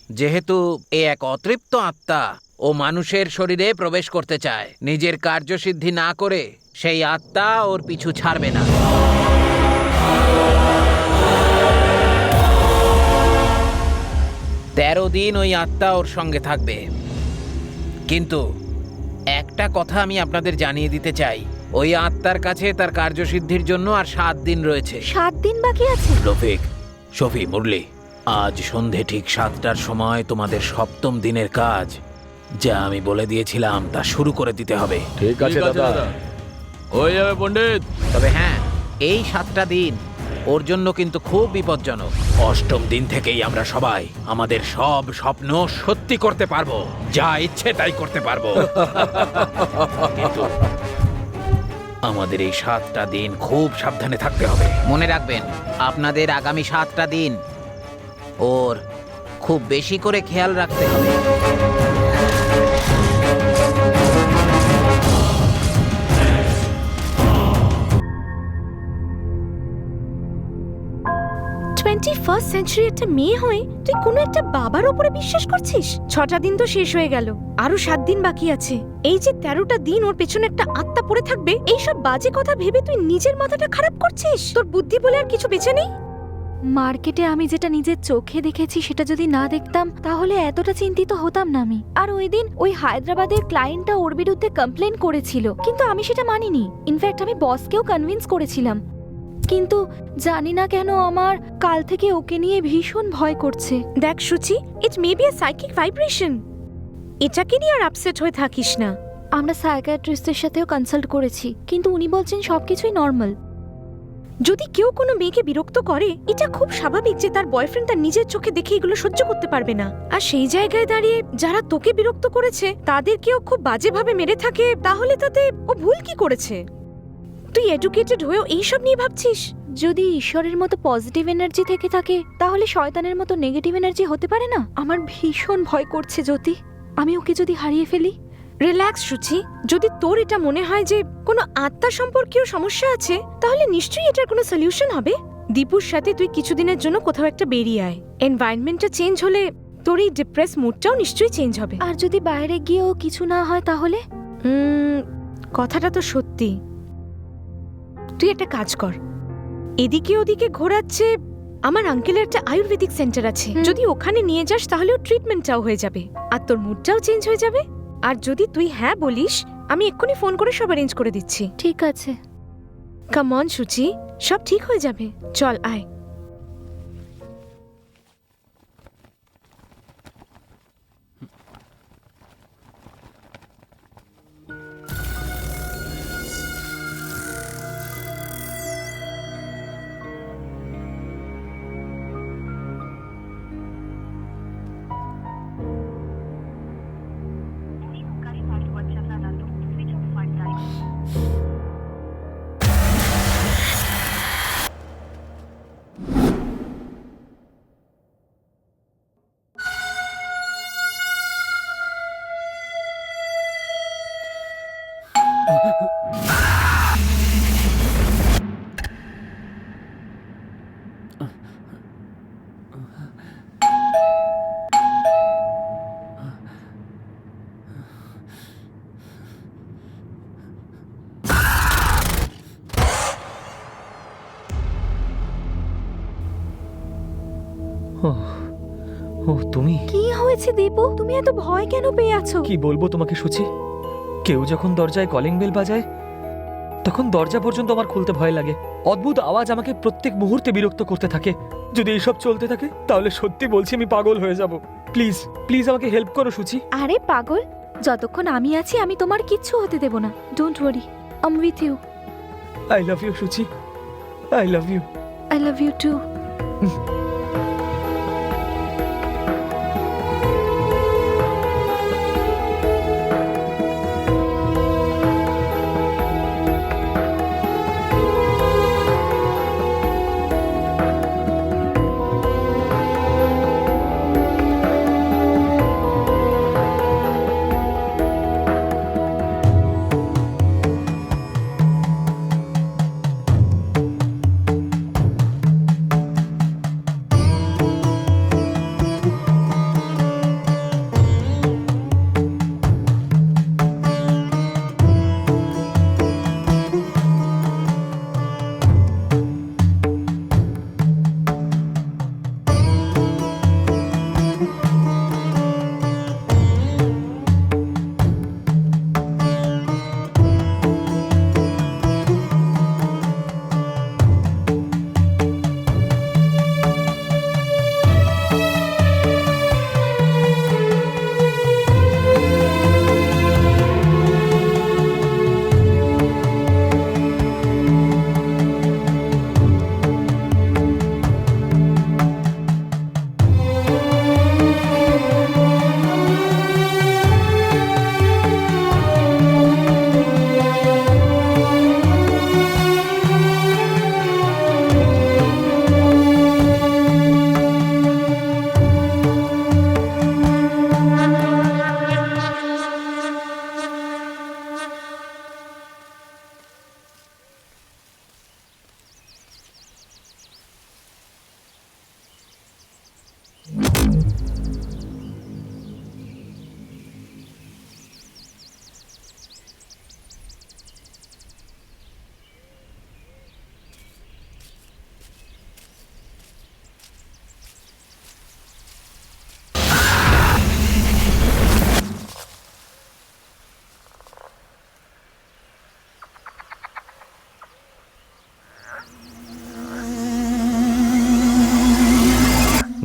যেহেতু এ এক অতৃপ্ত আত্মা, ও মানুষের শরীরে প্রবেশ করতে চায়। নিজের কার্যসিদ্ধি না করে সেই আত্মা ওর পিছু ছাড়বে না। তেরো দিন ওই আত্মা ওর সঙ্গে থাকবে। কিন্তু একটা কথা আমি আপনাদের জানিয়ে দিতে চাই, ওই আত্মার কাছে তার কার্যসিদ্ধির জন্য আর 7 দিন রয়েছে। 7 দিন বাকি আছে? রফিক, শফি, মুরলি, আজ সন্ধে ঠিক 7টার সময় তোমাদের 7ম দিনের কাজ, যা আমি বলে দিয়েছিলাম, তা শুরু করে দিতে হবে। ঠিক আছে দাদা, হয়ে যাবে পণ্ডিত। তবে হ্যাঁ, এই 7টা দিন ওর জন্য কিন্তু খুব বিপজ্জনক। 8ম দিন থেকেই আমরা সবাই আমাদের সব স্বপ্ন সত্যি করতে পারবো, যা ইচ্ছে তাই করতে পারবো। কিন্তু আমাদের এই 7টা দিন খুব সাবধানে থাকতে হবে। মনে রাখবেন, আপনাদের আগামী 7টা দিন ওর খুব বেশি করে খেয়াল রাখতে হবে। ফার্স্ট সেঞ্চুরি একটা মেয়ে হয়ে তুই কোনো একটা বাবার উপরে বিশ্বাস করছিস? 6টা দিন তো শেষ হয়ে গেল, আরো 7 দিন বাকি আছে। এই যে 13টা দিন ওর পেছনে একটা আত্মা পড়ে থাকবে, এইসব বাজে কথা ভেবে তুই নিজের মাথাটা খারাপ করছিস। তোর বুদ্ধি বলে আর কিছু বেঁচে নেই। মার্কেটে আমি যেটা নিজের চোখে দেখেছি সেটা যদি না দেখতাম তাহলে এতটা চিন্তিত হতাম না আমি। আর ওই দিন ওই হায়দ্রাবাদের ক্লায়েন্টটা ওর বিরুদ্ধে কমপ্লেন করেছিল, কিন্তু আমি সেটা মানিনি। ইনফ্যাক্ট আমি বসকেও কনভিন্স করেছিলাম, কিন্তু জানি না কেন আমার কাল থেকে ওকে নিয়ে ভীষণ ভয় করছে। দেখ Suchi, it may be a psychic vibration. এটাকে নিয়ে আর আপসেট হয়ে থাকিস না। আমরা সাইকিয়াট্রিস্টের সাথেও কনসাল্ট করেছি, কিন্তু উনি বলছেন সবকিছুই নর্মাল। যদি কেউ কোনো মেয়েকে বিরক্ত করে, এটা খুব স্বাভাবিক যে তার বয়ফ্রেন্ড তার নিজের চোখে দেখে এগুলো সহ্য করতে পারবে না। আর সেই জায়গায় দাঁড়িয়ে যারা তোকে বিরক্ত করেছে তাদেরকেও খুব বাজেভাবে মেরে থাকে, তাহলে তাতে ও ভুল কি করেছে? তুই এডুকেটেড হয়েও এইসব নিয়ে ভাবছিস? যদি ঈশ্বরের মতো পজিটিভ এনার্জি থেকে থাকে তাহলে শয়তানের মতো নেগেটিভ এনার্জি হতে পারে না? আমার ভীষণ ভয় করছে জ্যোতি, আমি ওকে যদি হারিয়ে ফেলি। রিল্যাক্স সুচি, যদি তোর এটা মনে হয় যে কোনো আত্মা সম্পর্কীয় সমস্যা আছে, তাহলে নিশ্চয়ই এটার কোনো সলিউশন হবে। দীপুর সাথে তুই কিছুদিনের জন্য কোথাও একটা বেরিয়ে আয়। এনভায়রনমেন্টটা চেঞ্জ হলে তোর এই ডিপ্রেস মুডটাও নিশ্চয়ই চেঞ্জ হবে। আর যদি বাইরে গিয়েও কিছু না হয় তাহলে? কথাটা তো সত্যি। তুই একটা কাজ কর, এদিকে ওদিকে ঘোরাচ্ছে আমার আঙ্কেলের একটা আয়ুর্বেদিক সেন্টার আছে, যদি ওখানে নিয়ে যাস তাহলে ওর ট্রিটমেন্টটাও হয়ে যাবে আর তোর মুডটাও চেঞ্জ হয়ে যাবে। আর যদি তুই হ্যাঁ বলিস, আমি এক্ষুনি ফোন করে সব অ্যারেঞ্জ করে দিচ্ছি। ঠিক আছে। কাম অন সুচি, সব ঠিক হয়ে যাবে। চল আয়। ও তুমি? কি হয়েছে দীপু, তুমি এত ভয় কেন পেয়ে আছো? কি বলবো তোমাকে সুচি, কেউ যখন দরজায় কলিং বেল বাজায় তখন দরজা পর্যন্ত আমার খুলতে ভয় লাগে। অদ্ভুত আওয়াজ আমাকে প্রত্যেক মুহূর্তে বিরক্ত করতে থাকে। যদি এইসব চলতে থাকে তাহলে সত্যি বলছি আমি পাগল হয়ে যাব। প্লিজ প্লিজ আমাকে হেল্প করো সুচি। আরে পাগল, যতক্ষণ আমি আছি আমি তোমার কিচ্ছু হতে দেব না। Don't worry, I am with you. I love you Suchi, I love you. I love you too.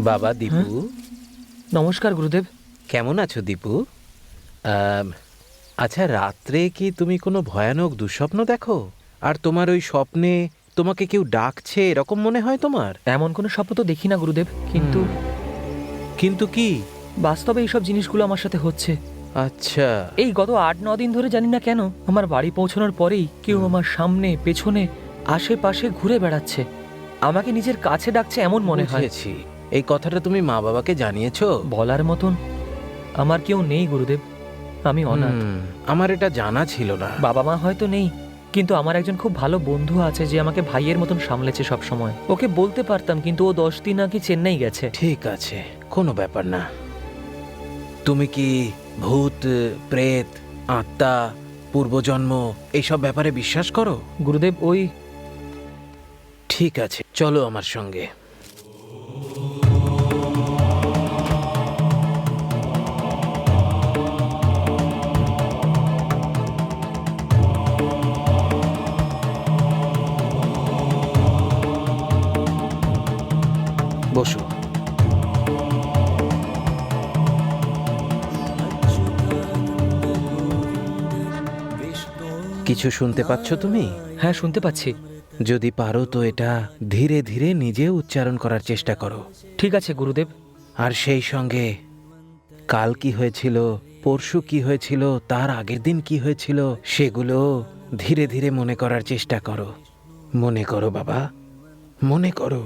বাবা দীপু, নমস্কার গুরুদেব। কেমন আছো দীপু? আচ্ছা, রাত্রে কি তুমি কোনো ভয়ানক দুঃস্বপ্ন দেখো? আর তোমার ওই স্বপ্নে তোমাকে কেউ ডাকছে এরকম মনে হয় তোমার? এমন কোনো স্বপ্ন তো দেখি না গুরুদেব, কিন্তু কিন্তু কি? বাস্তবে এইসব জিনিসগুলো আমার সাথে হচ্ছে। আচ্ছা, এই গত 8-9 দিন ধরে জানি না কেন আমার বাড়ি পৌঁছানোর পরেই কেউ আমার সামনে পেছনে আশেপাশে ঘুরে বেড়াচ্ছে, আমাকে নিজের কাছে ডাকছে এমন মনে হয়। বুঝেছি। এই কথাটা তুমি মা বাবাকে জানিয়েছো? বলার মতন আমার কেউ নেই গুরুদেব, আমি অনাথ। আমার এটা জানা ছিল না। বাবা মা হয়তো নেই, কিন্তু আমার একজন খুব ভালো বন্ধু আছে যে আমাকে ভাইয়ের মতন সামলেছে সব সময়। ওকে বলতে পারতাম, কিন্তু ও 10 দিন আগে চেন্নাই গেছে। ঠিক আছে, কোনো ব্যাপার না। তুমি কি ভূত, প্রেত, আত্মা, পূর্বজন্ম এইসব ব্যাপারে বিশ্বাস করো? গুরুদেব ওই ঠিক আছে, চলো আমার সঙ্গে। বসো। কিছু শুনতে পাচ্ছ তুমি? হ্যাঁ, শুনতে পাচ্ছি। যদি পারো তো এটা ধীরে ধীরে নিজে উচ্চারণ করার চেষ্টা করো। ঠিক আছে গুরুদেব। আর সেই সঙ্গে কাল কি হয়েছিল, পরশু কি হয়েছিল, তার আগের দিন কি হয়েছিল, সেগুলো ধীরে ধীরে মনে করার চেষ্টা করো। মনে করো বাবা, মনে করো।